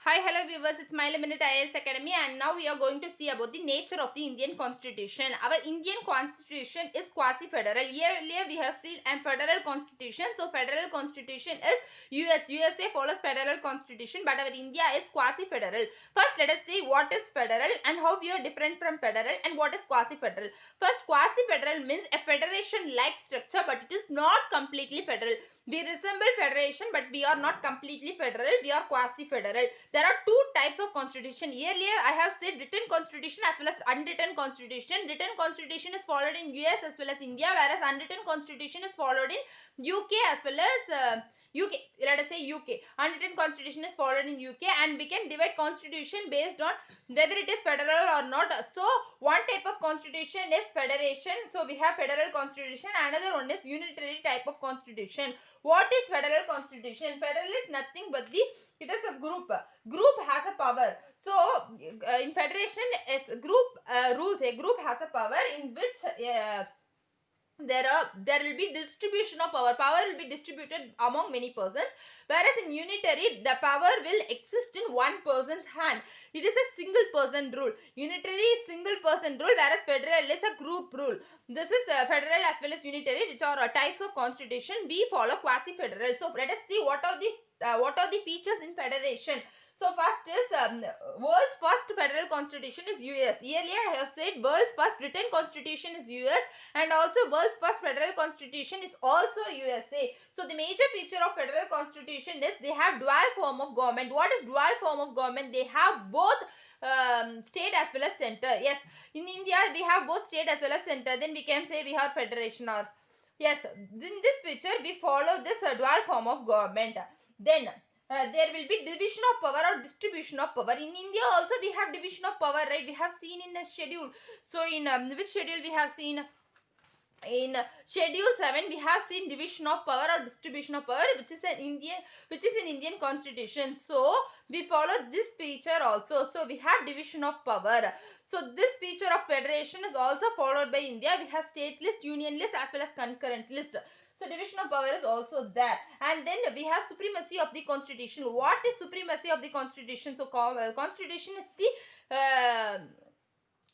Hi, hello viewers, it's my Minute IAS Academy and now we are going to see about the nature of the Indian Constitution. Our Indian Constitution is quasi-federal. Earlier we have seen a federal constitution. So, federal constitution is USA follows federal constitution, but our India is quasi-federal. First, let us see what is federal and how we are different from federal and what is quasi-federal. First, quasi-federal means a federation-like structure, but it is not completely federal. We resemble federation, but we are not completely federal. We are quasi-federal. There are two types of constitution. Earlier, I have said written constitution as well as unwritten constitution. Written constitution is followed in US as well as India, whereas unwritten constitution is followed in UK as well as UK. Let us say UK. Unwritten constitution is followed in UK, and we can divide constitution based on whether it is federal or not. So, one type of constitution is federation. So, we have federal constitution. Another one is unitary type of constitution. What is federal constitution? Federal is nothing but it is a group. Group has a power. So, in federation, it's group rules. A group has a power in which there will be distribution of power. Power will be distributed among many persons, whereas in unitary the power will exist in one person's hand. It is a single person rule. Unitary is single person rule, whereas federal is a group rule. This is federal as well as unitary, which are types of constitution. We follow quasi federal. So let us see what are the features in federation. So first is world's first federal constitution is US. Earlier I have said world's first written constitution is US, and also world's first federal constitution is also USA. So the major feature of federal constitution is they have dual form of government. What is dual form of government? They have both state as well as center. Yes, in India we have both state as well as center. Then we can say we have federation or yes. In this picture we follow this dual form of government. Then there will be division of power or distribution of power. In India also we have division of power, right? We have seen in a schedule. So in which schedule we have seen? In schedule 7 we have seen division of power or distribution of power, which is in Indian constitution. So we follow this feature also. So we have division of power. So this feature of federation is also followed by India. We have state list, union list as well as concurrent list. So division of power is also there. And then we have supremacy of the constitution. What is supremacy of the constitution? So constitution is the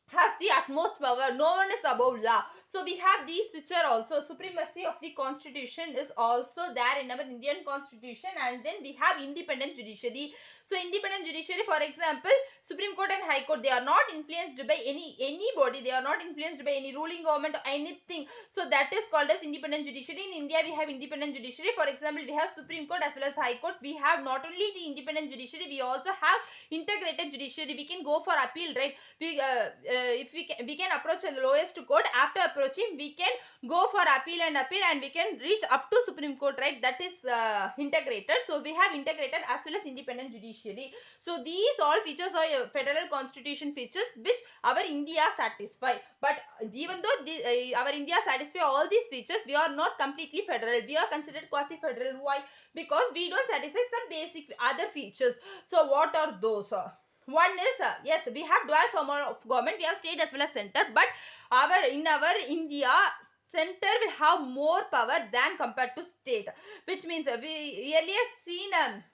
has the utmost power. No one is above law. So we have these which are also supremacy of the constitution is also there in our Indian constitution. And then we have independent judiciary. So independent judiciary, for example, Supreme Court and High Court, they are not influenced by anybody. They are not influenced by any ruling government or anything. So that is called as independent judiciary. In India, we have independent judiciary. For example, we have Supreme Court as well as High Court. We have not only the independent judiciary, we also have integrated judiciary. We can go for appeal, right? If we can approach the lowest court. After approaching, we can go for appeal, and we can reach up to Supreme Court, right? That is integrated. So we have integrated as well as independent judiciary. So these all features are federal constitution features which our India satisfy. But even though our India satisfy all these features, we are not completely federal. We are considered quasi-federal. Why? Because we don't satisfy some basic other features. So what are those? One is, yes, we have dual form of government. We have state as well as center. But in our India, center will have more power than compared to state. Which means we earlier seen a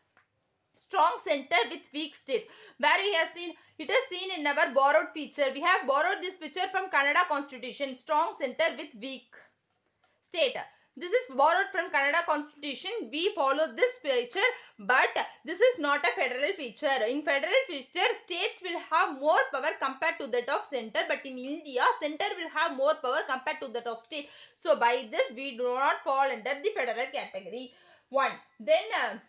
strong center with weak state. Where we have seen, it is seen in our borrowed feature. We have borrowed this feature from Canada Constitution. Strong center with weak state. This is borrowed from Canada Constitution. We follow this feature, but this is not a federal feature. In federal feature, states will have more power compared to that of center, but in India, center will have more power compared to that of state. So by this, we do not fall under the federal category. One. Then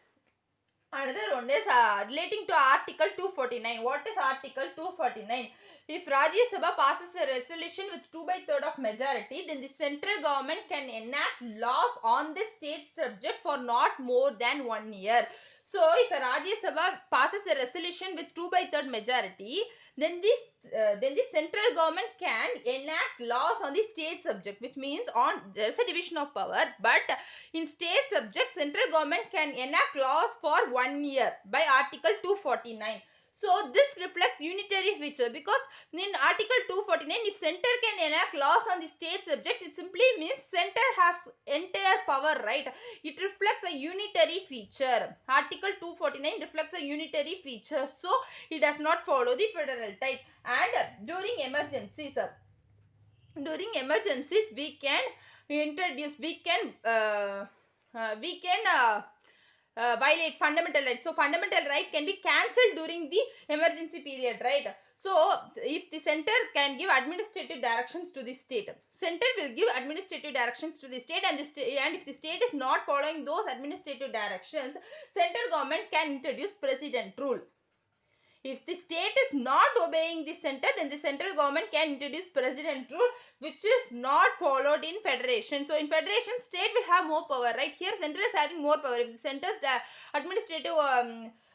another one is relating to Article 249. What is Article 249? If Rajya Sabha passes a resolution with 2/3 of majority, then the central government can enact laws on the state subject for not more than 1 year. So, if a Rajya Sabha passes a resolution with 2/3 majority, then the central government can enact laws on the state subject, which means there is a division of power. But in state subject, central government can enact laws for 1 year by Article 249. So this reflects unitary feature, because in Article 249, if center can enact laws on the state subject, it simply means center has entire power, right? It reflects a unitary feature. Article 249 reflects a unitary feature, so it does not follow the federal type. And during emergencies, we can introduce, we can violate fundamental rights. So fundamental right can be cancelled during the emergency period, right? So if the center can give administrative directions to the state, center will give administrative directions to the state, and if the state is not following those administrative directions, central government can introduce president rule. If the state is not obeying the center, then the central government can introduce president rule, which is not followed in federation. So in federation, state will have more power, right? Here center is having more power. If the center's administrative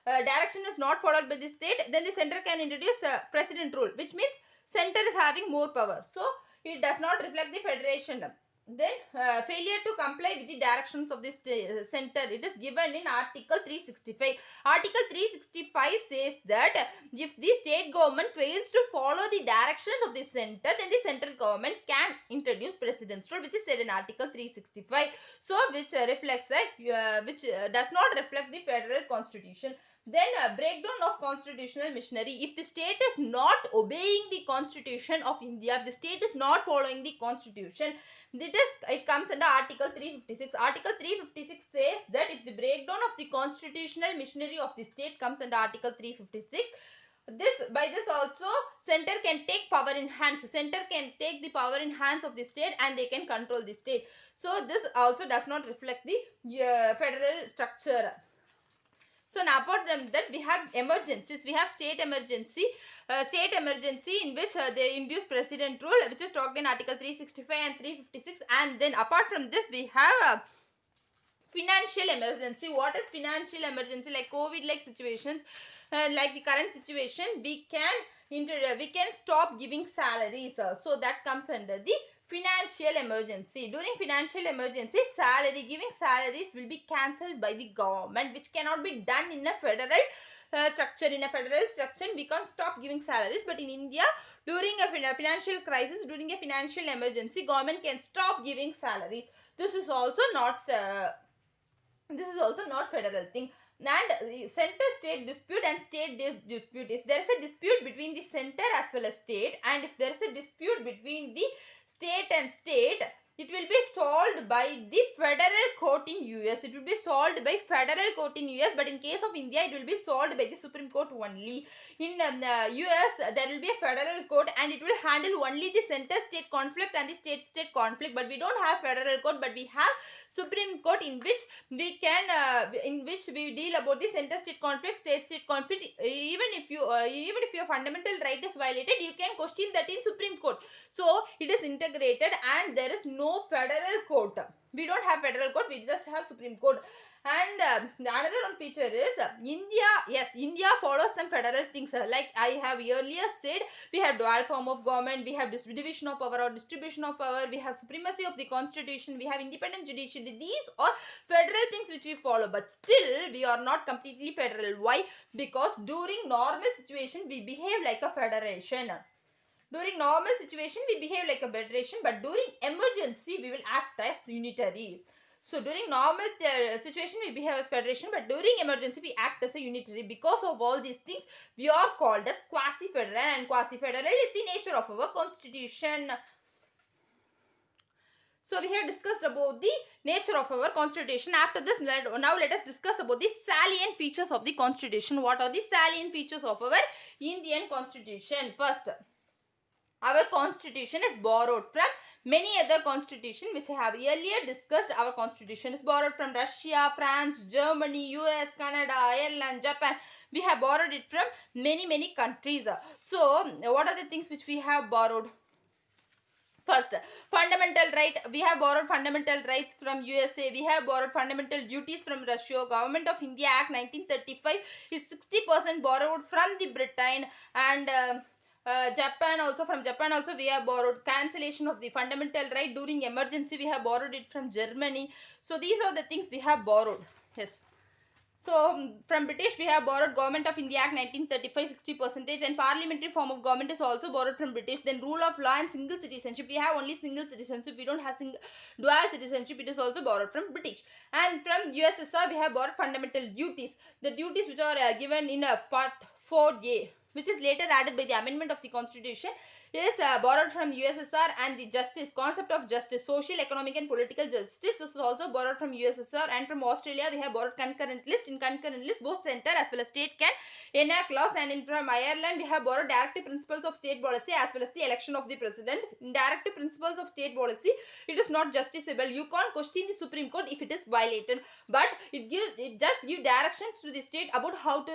direction is not followed by the state, then the center can introduce president rule, which means center is having more power. So it does not reflect the federation. Then failure to comply with the directions of this center, it is given in Article 365. Article 365 says that if the state government fails to follow the directions of the center, then the central government can introduce president's rule, which is said in Article 365. So which reflects does not reflect the federal constitution. Then breakdown of constitutional machinery. If the state is not obeying the constitution of India, if the state is not following the constitution, it comes under Article 356. Article 356 says that if the breakdown of the constitutional machinery of the state comes under Article 356, by this also center can take power in hands. Center can take the power in hands of the state, and they can control the state. So this also does not reflect the federal structure. So now apart from that, we have emergencies. We have state emergency in which they induce president rule, which is talked in Article 365 and 356. And then apart from this, we have financial emergency. What is financial emergency? Like COVID-like situations, like the current situation, we can stop giving salaries. So that comes under the financial emergency. During financial emergency, giving salaries will be cancelled by the government, which cannot be done in a federal structure. In a federal structure, we can't stop giving salaries, but in India, during a financial crisis, during a financial emergency, government can stop giving salaries. This is also not federal thing. And center-state dispute and state dispute. If there is a dispute between the center as well as state, and if there is a dispute between the state and state, it will be solved by the federal court in US. It will be solved by federal court in US, but in case of India, it will be solved by the Supreme Court only. In US, there will be a federal court, and it will handle only the center-state conflict and the state-state conflict. But we don't have federal court, but we have Supreme Court, in which we deal about the center-state conflict, state-state conflict. Even if your fundamental right is violated, you can question that in Supreme Court. So it is integrated, and there is no federal court. We don't have federal court, we just have Supreme Court. And another one feature is India follows some federal things. Like I have earlier said, we have dual form of government, we have division of power or distribution of power, we have supremacy of the constitution, we have independent judiciary. These are federal things which we follow, but still we are not completely federal. Why? Because during normal situation, we behave like a federation. During normal situation, we behave like a federation, but during emergency, we will act as unitary. So during normal situation, we behave as federation, but during emergency, we act as a unitary. Because of all these things, we are called as quasi-federal, and quasi-federal is the nature of our constitution. So we have discussed about the nature of our constitution. After this, now let us discuss about the salient features of the constitution. What are the salient features of our Indian constitution? First, our constitution is borrowed from many other constitutions which I have earlier discussed. Our constitution is borrowed from Russia, France, Germany, US, Canada, Ireland, Japan. We have borrowed it from many countries. So what are the things which we have borrowed? First, fundamental right. We have borrowed fundamental rights from USA. We have borrowed fundamental duties from Russia. Government of India Act 1935 is 60% borrowed from the Britain, and Japan also we have borrowed cancellation of the fundamental right during emergency. We have borrowed it from Germany. So these are the things we have borrowed. Yes. So from British we have borrowed Government of India Act 1935 60%, and parliamentary form of government is also borrowed from British. Then rule of law and single citizenship, we have only single citizenship, we don't have dual citizenship, it is also borrowed from British. And from USSR we have borrowed fundamental duties, the duties which are given in part 4A, which is later added by the amendment of the constitution, is borrowed from USSR. And the justice, concept of justice, social, economic and political justice is also borrowed from USSR. And from Australia we have borrowed concurrent list. In concurrent list both center as well as state can enact laws. And from Ireland we have borrowed directive principles of state policy as well as the election of the president. In directive principles of state policy, it is not justiciable, you can't question the Supreme Court if it is violated, but it just give directions to the state about how to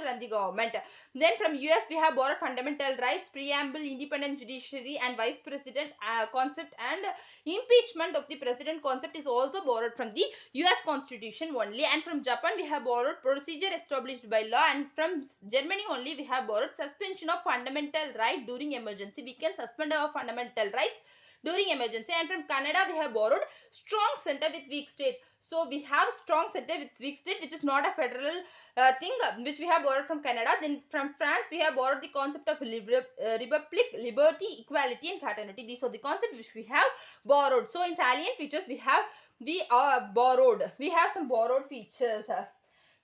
run the government. Then from US we have borrowed fundamental rights, preamble, independent judiciary and vice president concept, and impeachment of the president concept is also borrowed from the US constitution only. And from Japan we have borrowed procedure established by law. And from Germany only we have borrowed suspension of fundamental right during emergency, we can suspend our fundamental rights during emergency. And from Canada we have borrowed strong center with weak state. So we have strong center with weak state, which is not a federal thing, which we have borrowed from Canada. Then from France we have borrowed the concept of republic, liberty, equality and fraternity. These are the concepts which we have borrowed. So in salient features we have borrowed, we have some borrowed features.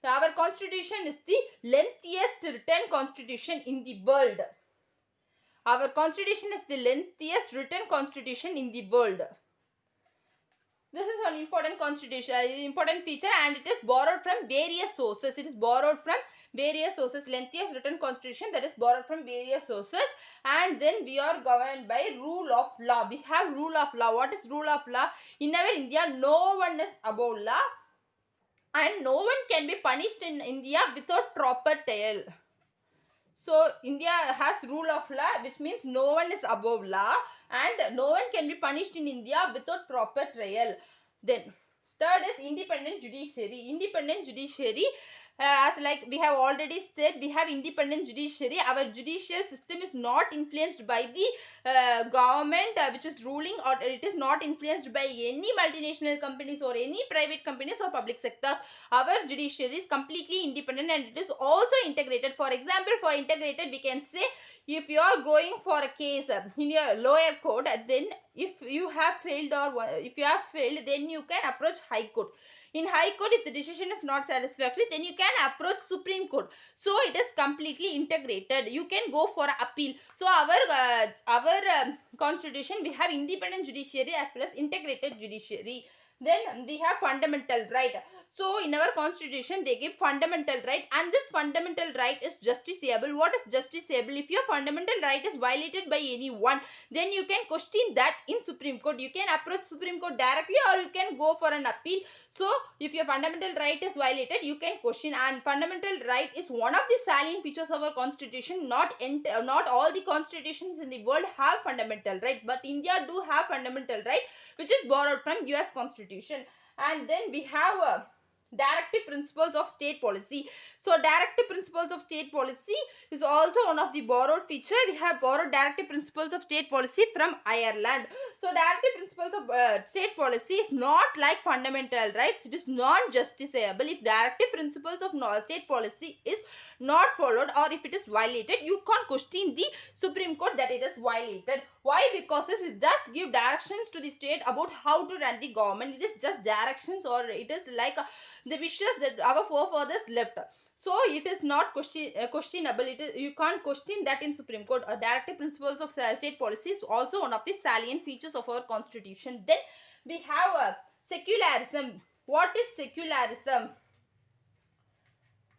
Our constitution is the lengthiest written constitution in the world. Our constitution is the lengthiest written constitution in the world. This is one important constitution, important feature, and it is borrowed from various sources. It is borrowed from various sources. Lengthiest written constitution, that is borrowed from various sources. And then we are governed by rule of law. We have rule of law. What is rule of law? In our India, no one is above law, and no one can be punished in India without proper trial. So India has rule of law, which means no one is above law and no one can be punished in India without proper trial. Then third is independent judiciary. Independent judiciary, as like we have already said, we have independent judiciary. Our judicial system is not influenced by the government which is ruling, or it is not influenced by any multinational companies or any private companies or public sectors. Our judiciary is completely independent and it is also integrated. For example, for integrated we can say, if you are going for a case in your lower court, then if you have failed then you can approach High Court. In High Court, if the decision is not satisfactory, then you can approach Supreme Court. So it is completely integrated. You can go for appeal. So our constitution, we have independent judiciary as well as integrated judiciary. Then we have fundamental right. So in our constitution they give fundamental right, and this fundamental right is justiciable. What is justiciable? If your fundamental right is violated by anyone, then you can question that in Supreme Court. You can approach Supreme Court directly or you can go for an appeal. So if your fundamental right is violated, you can question. And fundamental right is one of the salient features of our constitution. Not all the constitutions in the world have fundamental right, but India do have fundamental right, which is borrowed from US constitution. And then we have directive principles of state policy. So directive principles of state policy is also one of the borrowed feature. We have borrowed directive principles of state policy from Ireland. So directive principles of state policy is not like fundamental rights. It is non-justiciable. If directive principles of state policy is not followed or if it is violated, you can't question the Supreme Court that it is violated. Why? Because this is just give directions to the state about how to run the government. It is just directions, or it is like the wishes that our forefathers left. So it is not questionable. You can't question that in Supreme Court. Directive principles of state policy is also one of the salient features of our constitution. Then we have secularism. What is secularism?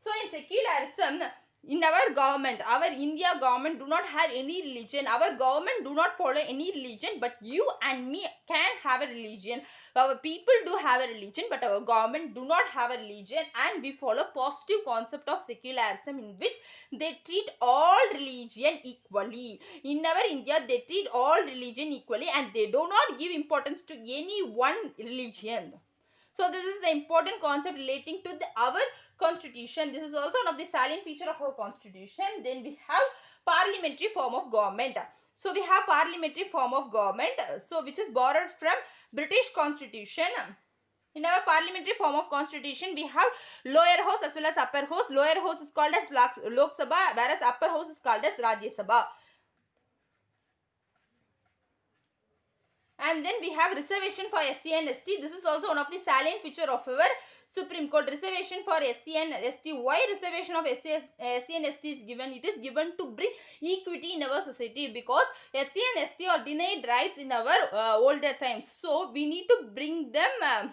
So in secularism, in our government, our India government do not have any religion. Our government do not follow any religion, but you and me can have a religion. Our people do have a religion, but our government do not have a religion, and we follow positive concept of secularism, in which they treat all religion equally. In our India, they treat all religion equally and they do not give importance to any one religion. So this is the important concept relating to our constitution. This is also one of the salient feature of our constitution. Then we have parliamentary form of government. So we have parliamentary form of government, so which is borrowed from British constitution. In our parliamentary form of constitution, we have lower house as well as upper house. Lower house is called as Lok Sabha, whereas upper house is called as Rajya Sabha. And then we have reservation for SC and ST. This is also one of the salient feature of our Supreme Court. Reservation for SC and ST. Why reservation of SC and ST is given? It is given to bring equity in our society, because SC and ST are denied rights in our older times. So we need to bring them,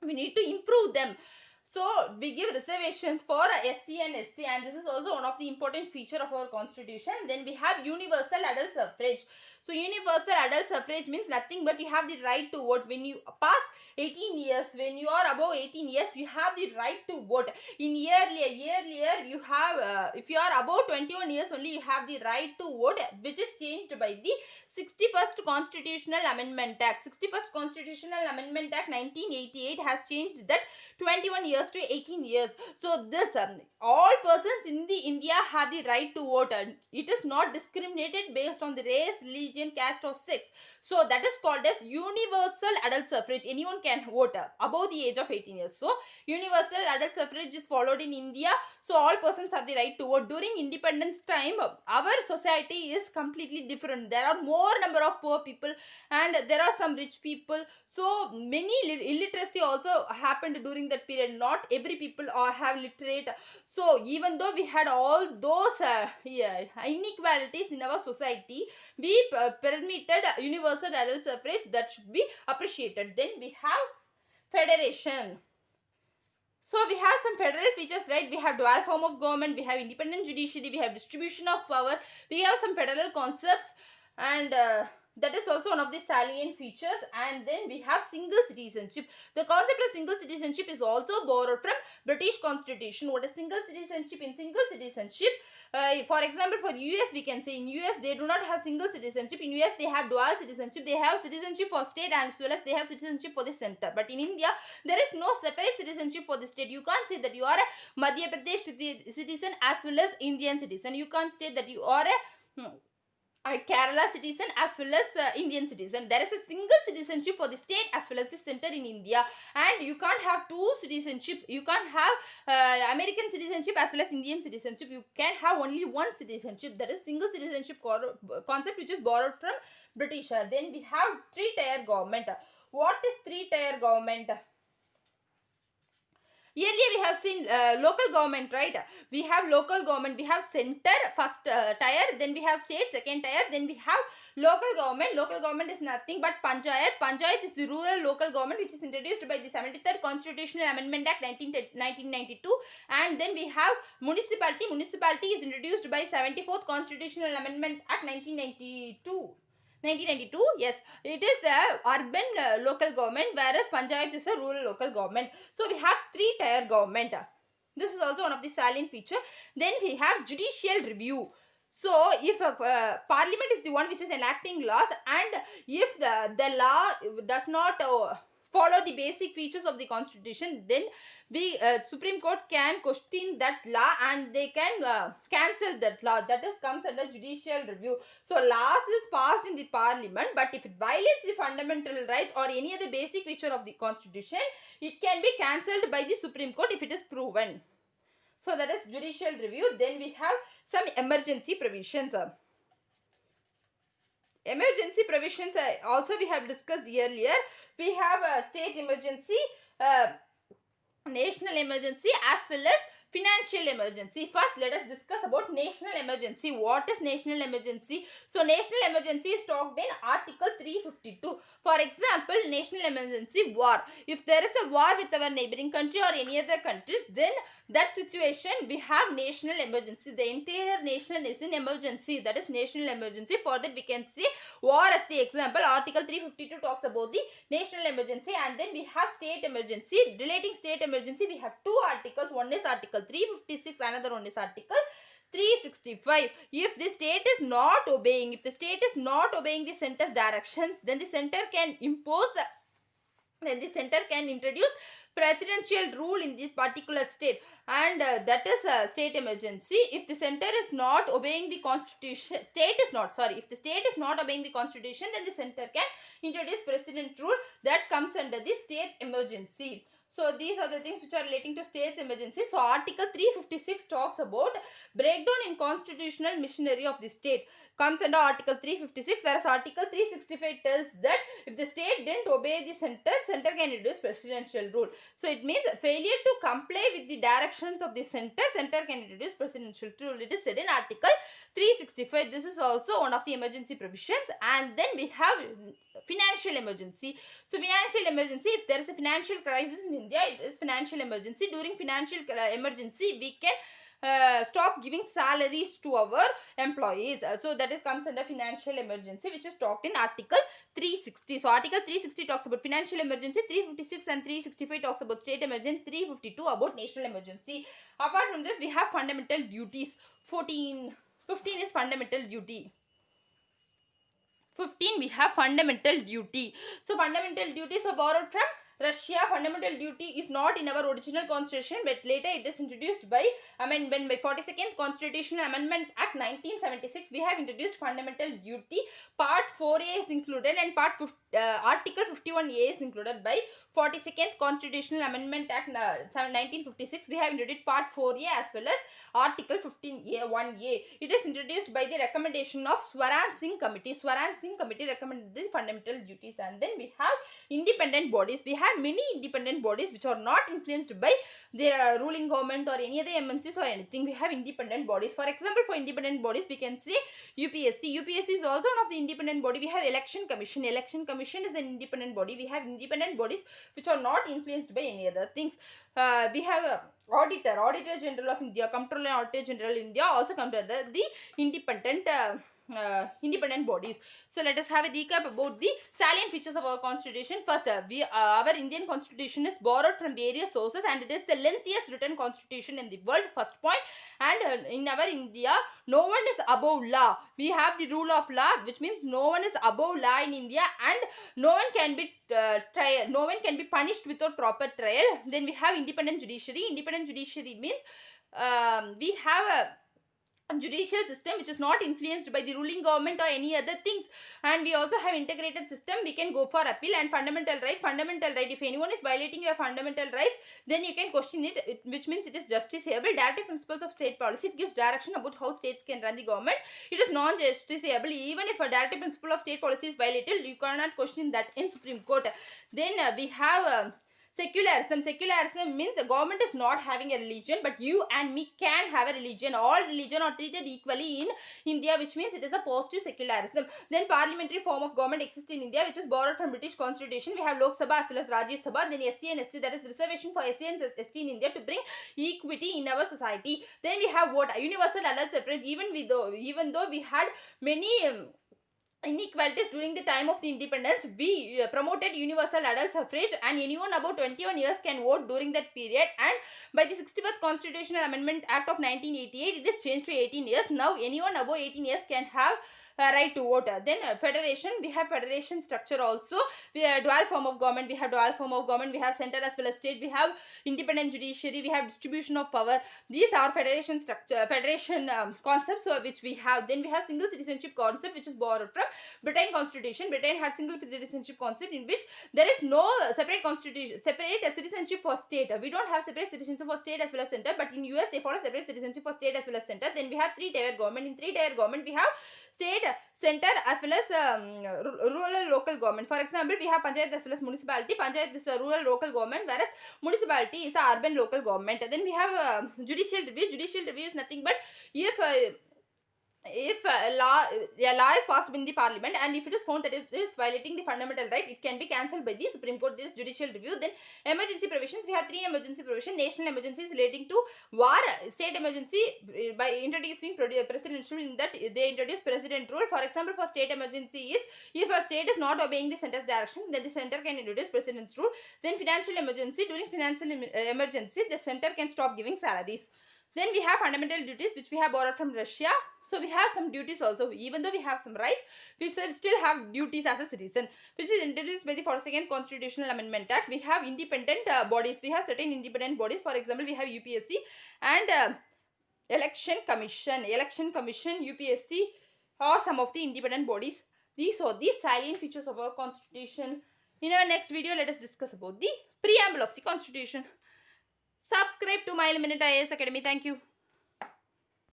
we need to improve them. So we give reservations for SC and ST, and this is also one of the important feature of our constitution. Then we have universal adult suffrage. So universal adult suffrage means nothing but you have the right to vote. When you pass 18 years, when you are above 18 years, you have the right to vote. In earlier you have, if you are above 21 years only, you have the right to vote, which is changed by the 61st Constitutional Amendment Act. 61st Constitutional Amendment Act 1988 has changed that 21 years to 18 years. So this all persons in the India have the right to vote, and it is not discriminated based on the race, religion, caste or sex. So that is called as universal adult suffrage. Anyone can vote above the age of 18 years. So universal adult suffrage is followed in India. So all persons have the right to vote. During independence time, our society is completely different. There are more number of poor people and there are some rich people. So many illiteracy also happened during that period. Not every people have literate. So even though we had all those inequalities in our society, we permitted universal adult suffrage. That should be appreciated. Then we have federation. So we have some federal features, right? We have dual form of government, we have independent judiciary, we have distribution of power, we have some federal concepts, and that is also one of the salient features. And then we have single citizenship. The concept of single citizenship is also borrowed from British Constitution. What is single citizenship? In single citizenship, for example, for US we can say, in US they do not have single citizenship. In US they have dual citizenship. They have citizenship for state as well as they have citizenship for the center. But in India there is no separate citizenship for the state. You can't say that you are a Madhya Pradesh citizen as well as Indian citizen. You can't state that you are a Kerala citizen as well as Indian citizen. There is a single citizenship for the state as well as the center in India, and you can't have two citizenships. You can't have American citizenship as well as Indian citizenship. You can have only one citizenship. That is single citizenship concept, which is borrowed from British. Then we have three-tier government. What is three-tier government? Earlier we have seen local government, right? We have local government, we have center, first tier, then we have state, second tier, then we have local government. Local government is nothing but Panchayat. Panchayat is the rural local government which is introduced by the 73rd Constitutional Amendment Act 1992. And then we have municipality. Municipality is introduced by 74th Constitutional Amendment Act 1992. Yes, it is a urban local government, whereas Panchayat is a rural local government. So we have three-tier government. This is also one of the salient feature. Then we have judicial review. So if parliament is the one which is enacting laws, and if the law does not follow the basic features of the constitution, then the Supreme Court can question that law and they can cancel that law. That is comes under judicial review. So laws is passed in the parliament, but if it violates the fundamental rights or any other basic feature of the constitution, it can be cancelled by the Supreme Court if it is proven. So that is judicial review. Then we have some emergency provisions. Emergency provisions also we have discussed earlier. We have a state emergency, national emergency as well as financial emergency. First, let us discuss about national emergency. What is national emergency? So, national emergency is talked in Article 352. For example, national emergency, war. If there is a war with our neighboring country or any other countries, then that situation we have national emergency. The entire nation is in emergency. That is national emergency. For that we can say war as the example. Article 352 talks about the national emergency, and then we have state emergency. Relating state emergency, we have two articles. One is Article 356, another one is Article 365. If the state is not obeying, the center's directions, then the center can introduce presidential rule in this particular state, and that is a state emergency. If the center is not obeying the constitution, if the state is not obeying the constitution, then the center can introduce president rule that comes under the state emergency. So these are the things which are relating to states emergency. So Article 356 talks about breakdown in constitutional machinery of the state, comes under Article 356, whereas Article 365 tells that if the state didn't obey the center can introduce presidential rule. So it means failure to comply with the directions of the center can introduce presidential rule. It is said in Article 365. This is also one of the emergency provisions. And then we have financial emergency. So financial emergency, if there is a financial crisis in India, it is financial emergency. During financial emergency, we can stop giving salaries to our employees. So that is comes under financial emergency, which is talked in Article 360. So Article 360 talks about financial emergency, 356 and 365 talks about state emergency, 352 about national emergency. Apart from this, we have fundamental duties. 15 is fundamental duty. 15 we have fundamental duty. So fundamental duties are borrowed from Russia. Fundamental duty is not in our original constitution, but later it is introduced by amendment by 42nd Constitutional Amendment Act 1976. We have introduced fundamental duty. Part 4A is included, and Article 51A is included by 42nd Constitutional Amendment Act 1956. We have introduced Part 4A as well as Article 15A 1A. It is introduced by the recommendation of Swaran Singh Committee. Swaran Singh Committee recommended the fundamental duties. And then we have independent bodies. We have many independent bodies which are not influenced by their ruling government or any other MNCs or anything. We have independent bodies. For example, for independent bodies, we can say UPSC. UPSC is also one of the independent body. We have Election Commission. Election Commission is an independent body. We have independent bodies which are not influenced by any other things. We have Auditor General of India, Comptroller and Auditor General India also come under the independent bodies. So let us have a recap about the salient features of our constitution. First, our Indian constitution is borrowed from various sources, and it is the lengthiest written constitution in the world. First point. And in our India, no one is above law. We have the rule of law, which means no one is above law in India, and no one can be no one can be punished without proper trial. Then we have independent judiciary. Independent judiciary means we have a judicial system which is not influenced by the ruling government or any other things, and we also have integrated system. We can go for appeal. And fundamental right, if anyone is violating your fundamental rights, then you can question it, which means it is justiciable. Directive principles of state policy, it gives direction about how states can run the government. It is non-justiciable. Even if a directive principle of state policy is violated, you cannot question that in Supreme Court. Then we have secularism. Secularism means the government is not having a religion, but you and me can have a religion. All religion are treated equally in India, which means it is a positive secularism. Then parliamentary form of government exists in India, which is borrowed from British constitution. We have Lok Sabha as well as Rajya Sabha. Then SC and ST, there is reservation for SC and ST in India to bring equity in our society. Then we have what? Universal adult suffrage. Even though we had many inequalities during the time of the independence, we promoted universal adult suffrage, and anyone above 21 years can vote during that period. And by the 61st Constitutional Amendment Act of 1988, it is changed to 18 years. Now anyone above 18 years can have right to vote. Then federation, we have federation structure also. We have dual form of government. We have center as well as state. We have independent judiciary. We have distribution of power. These are federation structure, concepts which we have. Then we have single citizenship concept, which is borrowed from Britain constitution. Britain had single citizenship concept, in which there is no separate citizenship for state. We don't have separate citizenship for state as well as center, but in US they follow separate citizenship for state as well as center. Then we have three-tier government. In three-tier government, we have state, center as well as rural local government. For example, we have panchayat as well as municipality. Panchayat is a rural local government, whereas municipality is a urban local government. Then we have judicial review. Judicial review is nothing but if a law is passed in the parliament, and if it is found that it is violating the fundamental right, it can be cancelled by the Supreme Court. This judicial review. Then emergency provisions, we have three emergency provisions. National emergencies relating to war. State emergency, by introducing presidential, in that they introduce president rule. For example, for state emergency is, if a state is not obeying the center's direction, then the center can introduce president's rule. Then financial emergency, during financial emergency, the center can stop giving salaries. Then we have fundamental duties which we have borrowed from Russia. So we have some duties also. Even though we have some rights, we still have duties as a citizen, which is introduced by the 42nd Constitutional Amendment Act. We have independent bodies. We have certain independent bodies. For example, we have UPSC and Election Commission, UPSC are some of the independent bodies. These are the salient features of our constitution. In our next video, let us discuss about the preamble of the constitution. Subscribe to My Minute IAS Academy. Thank you.